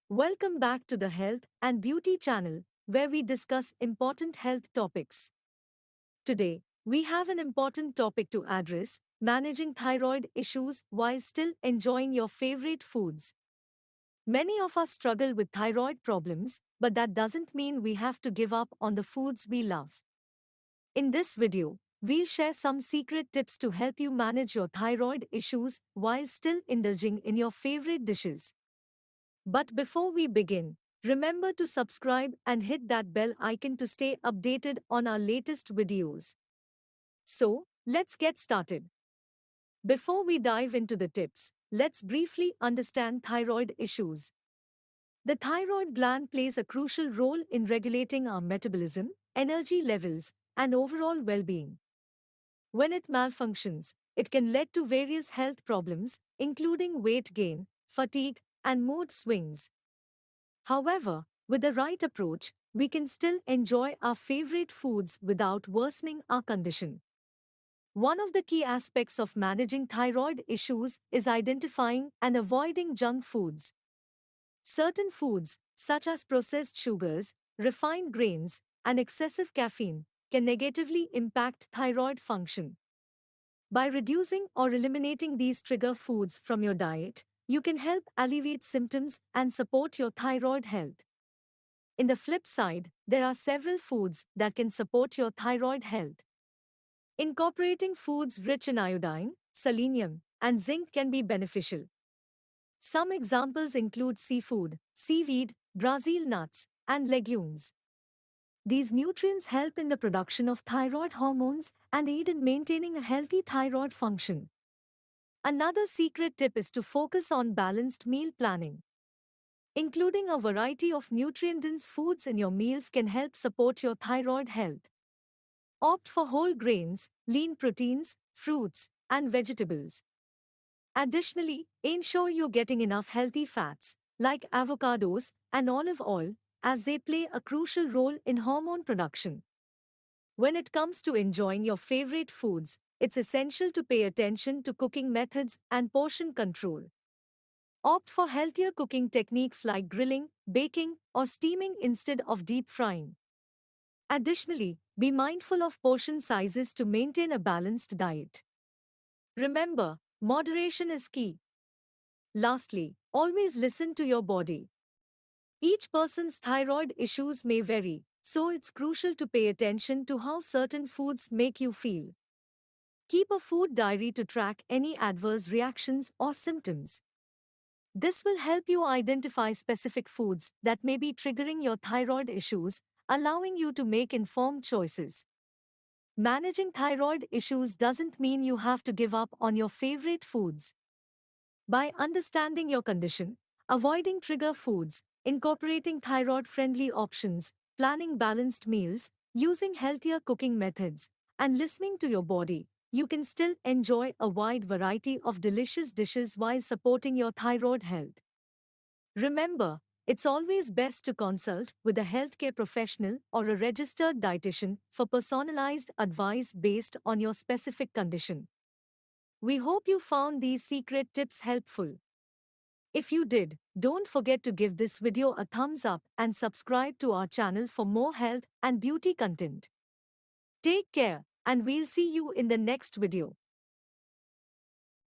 Welcome back to the Health and Beauty channel, where we discuss important health topics. Today, we have an important topic to address: managing thyroid issues while still enjoying your favorite foods. Many of us struggle with thyroid problems, but that doesn't mean we have to give up on the foods we love. In this video, we'll share some secret tips to help you manage your thyroid issues while still indulging in your favorite dishes. But before we begin, remember to subscribe and hit that bell icon to stay updated on our latest videos. So, let's get started. Before we dive into the tips, let's briefly understand thyroid issues. The thyroid gland plays a crucial role in regulating our metabolism, energy levels, and overall well-being. When it malfunctions, it can lead to various health problems, including weight gain, fatigue, and mood swings. However, with the right approach, we can still enjoy our favorite foods without worsening our condition. One of the key aspects of managing thyroid issues is identifying and avoiding junk foods. Certain foods, such as processed sugars, refined grains, and excessive caffeine, can negatively impact thyroid function. By reducing or eliminating these trigger foods from your diet, you can help alleviate symptoms and support your thyroid health. In the flip side, there are several foods that can support your thyroid health. Incorporating foods rich in iodine, selenium, and zinc can be beneficial. Some examples include seafood, seaweed, Brazil nuts, and legumes. These nutrients help in the production of thyroid hormones and aid in maintaining a healthy thyroid function. Another secret tip is to focus on balanced meal planning. Including a variety of nutrient-dense foods in your meals can help support your thyroid health. Opt for whole grains, lean proteins, fruits, and vegetables. Additionally, ensure you're getting enough healthy fats, like avocados and olive oil, as they play a crucial role in hormone production. When it comes to enjoying your favorite foods, it's essential to pay attention to cooking methods and portion control. Opt for healthier cooking techniques like grilling, baking, or steaming instead of deep frying. Additionally, be mindful of portion sizes to maintain a balanced diet. Remember, moderation is key. Lastly, always listen to your body. Each person's thyroid issues may vary, so it's crucial to pay attention to how certain foods make you feel. Keep a food diary to track any adverse reactions or symptoms. This will help you identify specific foods that may be triggering your thyroid issues, allowing you to make informed choices. Managing thyroid issues doesn't mean you have to give up on your favorite foods. By understanding your condition, avoiding trigger foods, incorporating thyroid-friendly options, planning balanced meals, using healthier cooking methods, and listening to your body, you can still enjoy a wide variety of delicious dishes while supporting your thyroid health. Remember, it's always best to consult with a healthcare professional or a registered dietitian for personalized advice based on your specific condition. We hope you found these secret tips helpful. If you did, don't forget to give this video a thumbs up and subscribe to our channel for more health and beauty content. Take care, and we'll see you in the next video.